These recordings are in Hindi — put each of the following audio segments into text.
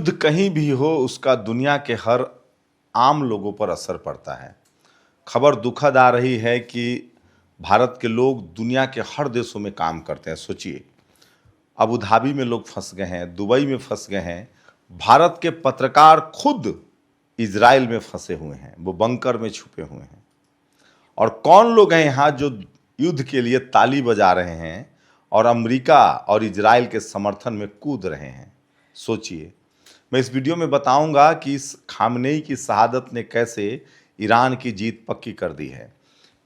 युद्ध कहीं भी हो उसका दुनिया के हर आम लोगों पर असर पड़ता है। खबर दुखद आ रही है कि भारत के लोग दुनिया के हर देशों में काम करते हैं। सोचिए, अबू धाबी में लोग फंस गए हैं, दुबई में फंस गए हैं। भारत के पत्रकार खुद इजराइल में फंसे हुए हैं, वो बंकर में छुपे हुए हैं। और कौन लोग हैं यहाँ जो युद्ध के लिए ताली बजा रहे हैं और अमेरिका और इजराइल के समर्थन में कूद रहे हैं। सोचिए, मैं इस वीडियो में बताऊंगा कि इस खामनेई की शहादत ने कैसे ईरान की जीत पक्की कर दी है,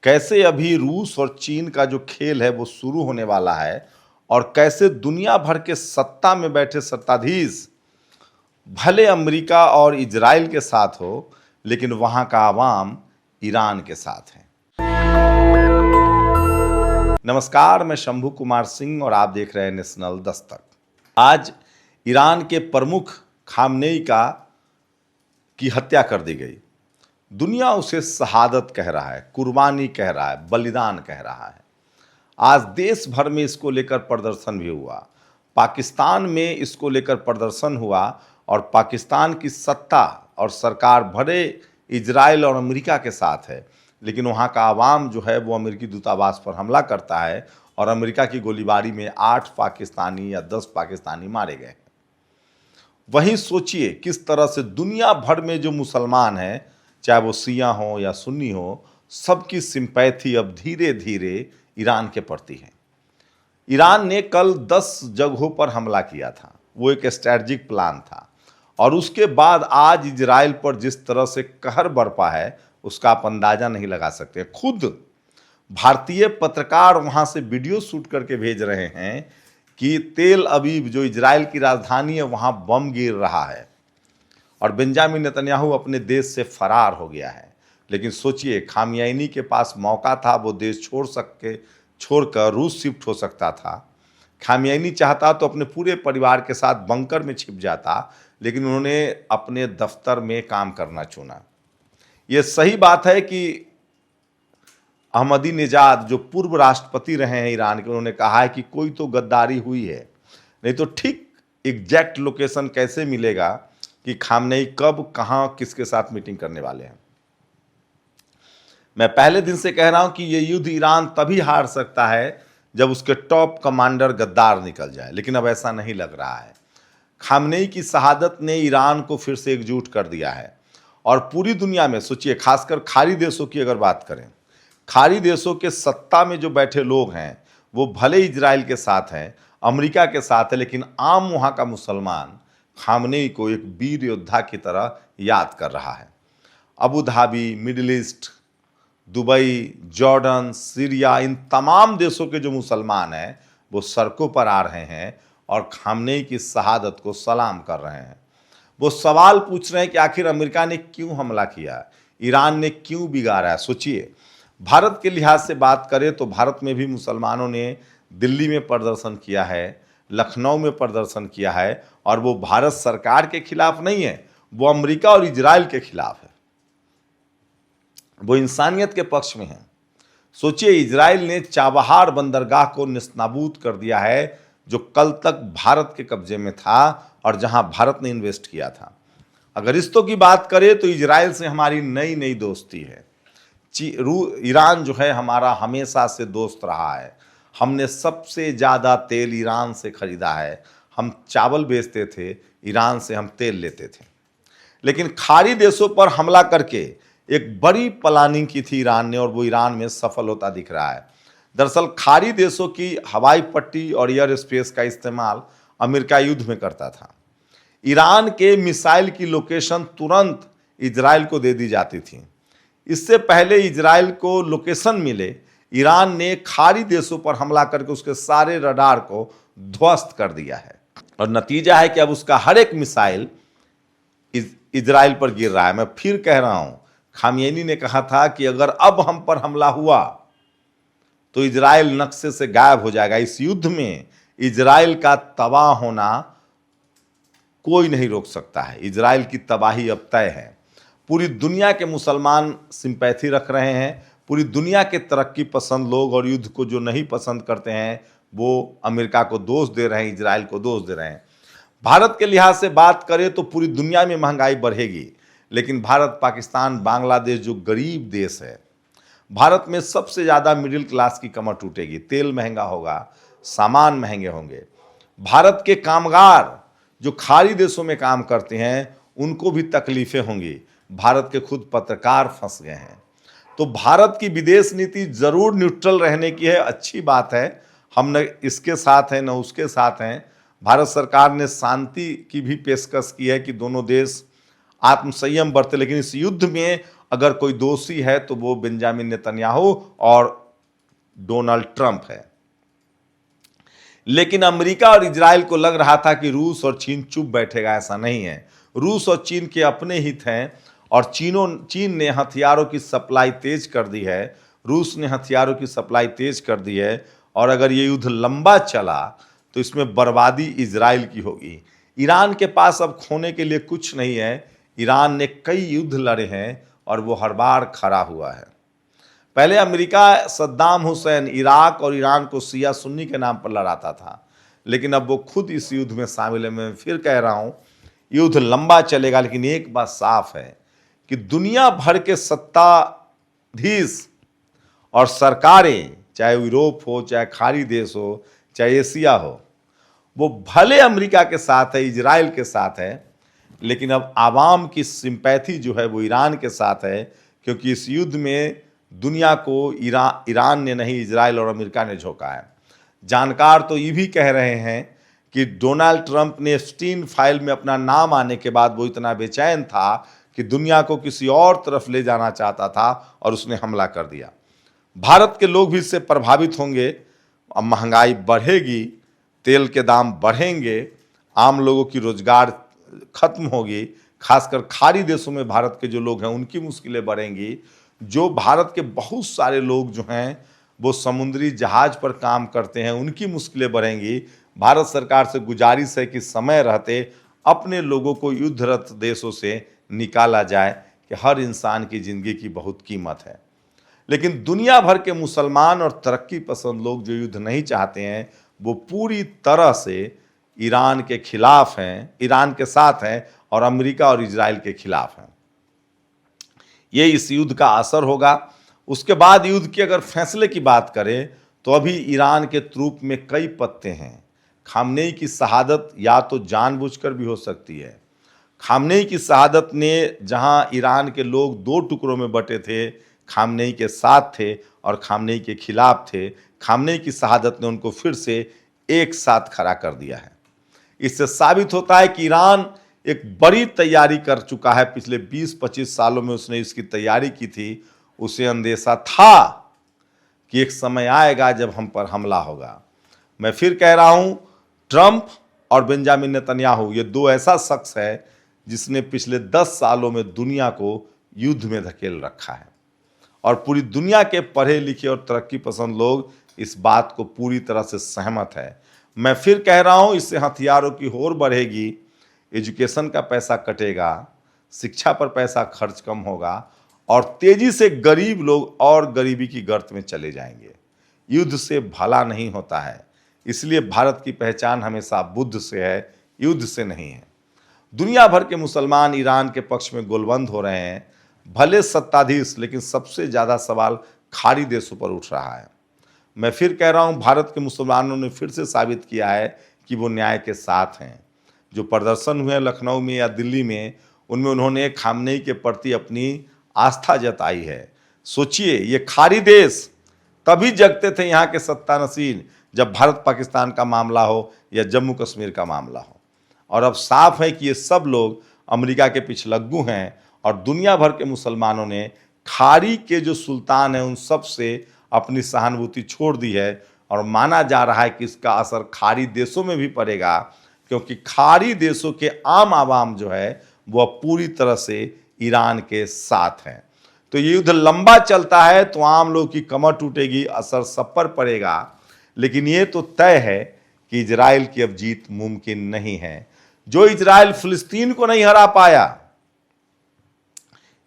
कैसे अभी रूस और चीन का जो खेल है वो शुरू होने वाला है, और कैसे दुनिया भर के सत्ता में बैठे सत्ताधीश भले अमेरिका और इजराइल के साथ हो, लेकिन वहां का आवाम ईरान के साथ है। नमस्कार, मैं शंभू कुमार सिंह और आप देख रहे हैं नेशनल दस्तक। आज ईरान के प्रमुख खामनेई की हत्या कर दी गई। दुनिया उसे शहादत कह रहा है, कुर्बानी कह रहा है, बलिदान कह रहा है। आज देश भर में इसको लेकर प्रदर्शन भी हुआ। पाकिस्तान में इसको लेकर प्रदर्शन हुआ और पाकिस्तान की सत्ता और सरकार भले इजराइल और अमेरिका के साथ है, लेकिन वहाँ का आवाम जो है वो अमेरिकी दूतावास पर हमला करता है और अमेरिका की गोलीबारी में 8 पाकिस्तानी या 10 पाकिस्तानी मारे गए। वहीं सोचिए किस तरह से दुनिया भर में जो मुसलमान हैं, चाहे वो शिया हो या सुन्नी हो, सबकी सिंपैथी अब धीरे धीरे ईरान के प्रति है। ईरान ने कल 10 जगहों पर हमला किया था, वो एक स्ट्रैटेजिक प्लान था। और उसके बाद आज इजराइल पर जिस तरह से कहर बरपा है उसका आप अंदाजा नहीं लगा सकते। खुद भारतीय पत्रकार वहां से वीडियो शूट करके भेज रहे हैं कि तेल अवीव जो इजराइल की राजधानी है वहां बम गिर रहा है और बेंजामिन नेतन्याहू अपने देश से फरार हो गया है। लेकिन सोचिए, खामियानी के पास मौका था, वो देश छोड़कर रूस शिफ्ट हो सकता था। खामियानी चाहता तो अपने पूरे परिवार के साथ बंकर में छिप जाता, लेकिन उन्होंने अपने दफ्तर में काम करना चुना। ये सही बात है कि अहमदीनेजाद जो पूर्व राष्ट्रपति रहे हैं ईरान के, उन्होंने कहा है कि कोई तो गद्दारी हुई है, नहीं तो ठीक एग्जैक्ट लोकेशन कैसे मिलेगा कि खामनेई कब कहां किसके साथ मीटिंग करने वाले हैं। मैं पहले दिन से कह रहा हूं कि यह युद्ध ईरान तभी हार सकता है जब उसके टॉप कमांडर गद्दार निकल जाए, लेकिन अब ऐसा नहीं लग रहा है। खामनेई की शहादत ने ईरान को फिर से एकजुट कर दिया है और पूरी दुनिया में सोचिए, खासकर खाड़ी देशों की अगर बात करें, खाड़ी देशों के सत्ता में जो बैठे लोग हैं वो भले इजराइल के साथ हैं, अमेरिका के साथ है, लेकिन आम वहाँ का मुसलमान खामनेई को एक वीर योद्धा की तरह याद कर रहा है। Abu Dhabi, Middle East, Dubai, Jordan, Syria, इन तमाम देशों के जो मुसलमान हैं वो सड़कों पर आ रहे हैं और खामनेई की शहादत को सलाम कर रहे हैं। वो सवाल पूछ रहे हैं कि आखिर अमेरिका ने क्यों हमला किया, ईरान ने क्यों बिगाड़ा है। सोचिए, भारत के लिहाज से बात करें तो भारत में भी मुसलमानों ने दिल्ली में प्रदर्शन किया है, लखनऊ में प्रदर्शन किया है, और वो भारत सरकार के खिलाफ नहीं है, वो अमेरिका और इजराइल के खिलाफ है, वो इंसानियत के पक्ष में है। सोचिए, इजराइल ने चाबहार बंदरगाह को निस्ताबूद कर दिया है जो कल तक भारत के कब्जे में था और जहां भारत ने इन्वेस्ट किया था। अगर रिश्तों की बात करें तो इजराइल से हमारी नई नई दोस्ती है। ईरान जो है हमारा हमेशा से दोस्त रहा है। हमने सबसे ज़्यादा तेल ईरान से खरीदा है। हम चावल बेचते थे, ईरान से हम तेल लेते थे। लेकिन खाड़ी देशों पर हमला करके एक बड़ी प्लानिंग की थी ईरान ने, और वो ईरान में सफल होता दिख रहा है। दरअसल खाड़ी देशों की हवाई पट्टी और एयर स्पेस का इस्तेमाल अमेरिका युद्ध में करता था। ईरान के मिसाइल की लोकेशन तुरंत इजराइल को दे दी जाती थी। इससे पहले इजराइल को लोकेशन मिले, ईरान ने खाड़ी देशों पर हमला करके उसके सारे रडार को ध्वस्त कर दिया है, और नतीजा है कि अब उसका हर एक मिसाइल इजराइल पर गिर रहा है। मैं फिर कह रहा हूं, खामियानी ने कहा था कि अगर अब हम पर हमला हुआ तो इजराइल नक्शे से गायब हो जाएगा। इस युद्ध में इजराइल का तबाह होना कोई नहीं रोक सकता है। इजराइल की तबाही अब तय है। पूरी दुनिया के मुसलमान सिंपैथी रख रहे हैं, पूरी दुनिया के तरक्की पसंद लोग और युद्ध को जो नहीं पसंद करते हैं वो अमेरिका को दोष दे रहे हैं, इजराइल को दोष दे रहे हैं। भारत के लिहाज से बात करें तो पूरी दुनिया में महंगाई बढ़ेगी, लेकिन भारत, पाकिस्तान, बांग्लादेश जो गरीब देश है, भारत में सबसे ज़्यादा मिडिल क्लास की कमर टूटेगी। तेल महंगा होगा, सामान महंगे होंगे। भारत के कामगार जो खाड़ी देशों में काम करते हैं उनको भी तकलीफें होंगी। भारत के खुद पत्रकार फंस गए हैं। तो भारत की विदेश नीति जरूर न्यूट्रल रहने की है, अच्छी बात है। हम न इसके साथ हैं न उसके साथ हैं। भारत सरकार ने शांति की भी पेशकश की है कि दोनों देश आत्मसंयम बरते, लेकिन इस युद्ध में अगर कोई दोषी है तो वो बेंजामिन नेतन्याहू और डोनाल्ड ट्रंप है। लेकिन अमेरिका और इजराइल को लग रहा था कि रूस और चीन चुप बैठेगा, ऐसा नहीं है। रूस और चीन के अपने हित हैं और चीन ने हथियारों की सप्लाई तेज कर दी है, रूस ने हथियारों की सप्लाई तेज कर दी है। और अगर ये युद्ध लंबा चला तो इसमें बर्बादी इजराइल की होगी। ईरान के पास अब खोने के लिए कुछ नहीं है। ईरान ने कई युद्ध लड़े हैं और वो हर बार खड़ा हुआ है। पहले अमेरिका सद्दाम हुसैन इराक और ईरान को शिया सुन्नी के नाम पर लड़ाता था, लेकिन अब वो खुद इस युद्ध में शामिल है। मैं फिर कह रहा हूँ, युद्ध लंबा चलेगा, लेकिन एक बात साफ है कि दुनिया भर के सत्ताधीश और सरकारें, चाहे यूरोप हो, चाहे खाड़ी देश हो, चाहे एशिया हो, वो भले अमेरिका के साथ है, इजराइल के साथ है, लेकिन अब आवाम की सिंपैथी जो है वो ईरान के साथ है, क्योंकि इस युद्ध में दुनिया को ईरान ने नहीं, इजराइल और अमेरिका ने झोंका है। जानकार तो ये भी कह रहे हैं कि डोनाल्ड ट्रंप ने एप्स्टीन फाइल में अपना नाम आने के बाद वो इतना बेचैन था कि दुनिया को किसी और तरफ ले जाना चाहता था और उसने हमला कर दिया। भारत के लोग भी इससे प्रभावित होंगे। अब महंगाई बढ़ेगी, तेल के दाम बढ़ेंगे, आम लोगों की रोजगार खत्म होगी, खासकर खाड़ी देशों में भारत के जो लोग हैं उनकी मुश्किलें बढ़ेंगी। जो भारत के बहुत सारे लोग जो हैं वो समुद्री जहाज पर काम करते हैं, उनकी मुश्किलें बढ़ेंगी। भारत सरकार से गुजारिश है कि समय रहते अपने लोगों को युद्धरत देशों से निकाला जाए कि हर इंसान की ज़िंदगी की बहुत कीमत है। लेकिन दुनिया भर के मुसलमान और तरक्की पसंद लोग जो युद्ध नहीं चाहते हैं वो पूरी तरह से ईरान के खिलाफ हैं, ईरान के साथ हैं और अमेरिका और इजराइल के खिलाफ हैं। ये इस युद्ध का असर होगा। उसके बाद युद्ध की अगर फैसले की बात करें तो अभी ईरान के ट्रूप में कई पत्ते हैं। खामनेई की शहादत या तो जानबूझकर भी हो सकती है। खामनेई की शहादत ने, जहां ईरान के लोग दो टुकड़ों में बटे थे, खामनेई के साथ थे और खामनेई के खिलाफ थे, खामनेई की शहादत ने उनको फिर से एक साथ खड़ा कर दिया है। इससे साबित होता है कि ईरान एक बड़ी तैयारी कर चुका है। पिछले 20-25 सालों में उसने इसकी तैयारी की थी। उसे अंदेशा था कि एक समय आएगा जब हम पर हमला होगा। मैं फिर कह रहा हूं, ट्रंप और बेंजामिन नेतन्याहू ये दो ऐसा शख्स है जिसने पिछले 10 सालों में दुनिया को युद्ध में धकेल रखा है और पूरी दुनिया के पढ़े लिखे और तरक्की पसंद लोग इस बात को पूरी तरह से सहमत है। मैं फिर कह रहा हूं, इससे हथियारों की होड़ बढ़ेगी, एजुकेशन का पैसा कटेगा, शिक्षा पर पैसा खर्च कम होगा और तेजी से गरीब लोग और गरीबी की गर्त में चले जाएंगे। युद्ध से भला नहीं होता है, इसलिए भारत की पहचान हमेशा बुद्ध से है, युद्ध से नहीं है। दुनिया भर के मुसलमान ईरान के पक्ष में गोलबंद हो रहे हैं, भले सत्ताधीश, लेकिन सबसे ज़्यादा सवाल खाड़ी देशों पर उठ रहा है। मैं फिर कह रहा हूँ, भारत के मुसलमानों ने फिर से साबित किया है कि वो न्याय के साथ हैं। जो प्रदर्शन हुए लखनऊ में या दिल्ली में, उनमें उन्होंने खामनेई के प्रति अपनी आस्था जताई है। सोचिए, ये खाड़ी देश तभी जगते थे यहाँ के सत्तानशीन जब भारत पाकिस्तान का मामला हो या जम्मू कश्मीर का मामला हो। और अब साफ है कि ये सब लोग अमेरिका के पिछलग्गू हैं और दुनिया भर के मुसलमानों ने खाड़ी के जो सुल्तान हैं उन सब से अपनी सहानुभूति छोड़ दी है और माना जा रहा है कि इसका असर खाड़ी देशों में भी पड़ेगा, क्योंकि खाड़ी देशों के आम आवाम जो है वह पूरी तरह से ईरान के साथ हैं। तो ये युद्ध लंबा चलता है तो आम लोग की कमर टूटेगी, असर सब पर पड़ेगा। लेकिन ये तो तय है कि इजराइल की अब जीत मुमकिन नहीं है। जो इजराइल फिलिस्तीन को नहीं हरा पाया,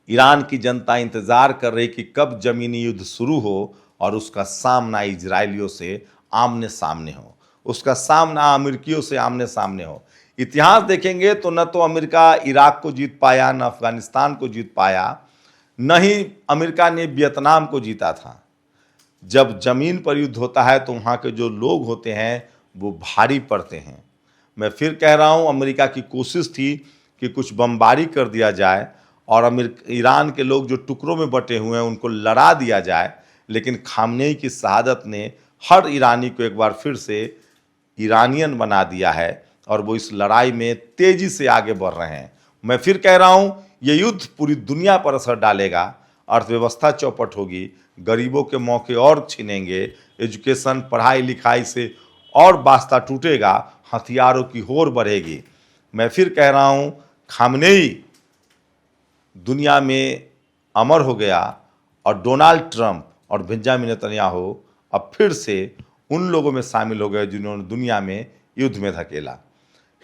ईरान की जनता इंतजार कर रही कि कब जमीनी युद्ध शुरू हो और उसका सामना इजरायलियों से आमने सामने हो, उसका सामना अमेरिकियों से आमने सामने हो। इतिहास देखेंगे तो न तो अमेरिका इराक को जीत पाया, न अफगानिस्तान को जीत पाया, न ही अमेरिका ने वियतनाम को जीता था। जब जमीन पर युद्ध होता है तो वहाँ के जो लोग होते हैं वो भारी पड़ते हैं। मैं फिर कह रहा हूँ, अमेरिका की कोशिश थी कि कुछ बमबारी कर दिया जाए और ईरान के लोग जो टुकड़ों में बटे हुए हैं उनको लड़ा दिया जाए, लेकिन खामनेई की शहादत ने हर ईरानी को एक बार फिर से ईरानियन बना दिया है और वो इस लड़ाई में तेजी से आगे बढ़ रहे हैं। मैं फिर कह रहा हूँ, ये युद्ध पूरी दुनिया पर असर डालेगा, अर्थव्यवस्था चौपट होगी, गरीबों के मौके और छिनेंगे, एजुकेशन पढ़ाई लिखाई से और वास्ता टूटेगा, हथियारों की होड़ बढ़ेगी। मैं फिर कह रहा हूँ, खामनेई दुनिया में अमर हो गया और डोनाल्ड ट्रंप और बेंजामिन नेतन्याहू अब फिर से उन लोगों में शामिल हो गए जिन्होंने दुनिया में युद्ध में धकेला।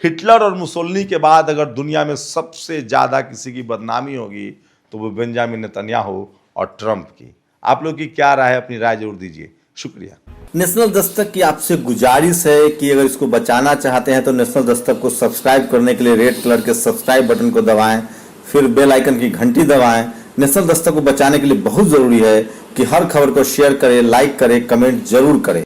हिटलर और मुसोलिनी के बाद अगर दुनिया में सबसे ज़्यादा किसी की बदनामी होगी तो वो बेंजामिन नेतन्याहू और ट्रंप की। आप लोग की क्या राय है, अपनी राय जरूर दीजिए। शुक्रिया। नेशनल दस्तक की आपसे गुजारिश है कि अगर इसको बचाना चाहते हैं तो नेशनल दस्तक को सब्सक्राइब करने के लिए रेड कलर के सब्सक्राइब बटन को दबाएं, फिर बेल आइकन की घंटी दबाएं। नेशनल दस्तक को बचाने के लिए बहुत जरूरी है कि हर खबर को शेयर करें, लाइक करें, कमेंट जरूर करें।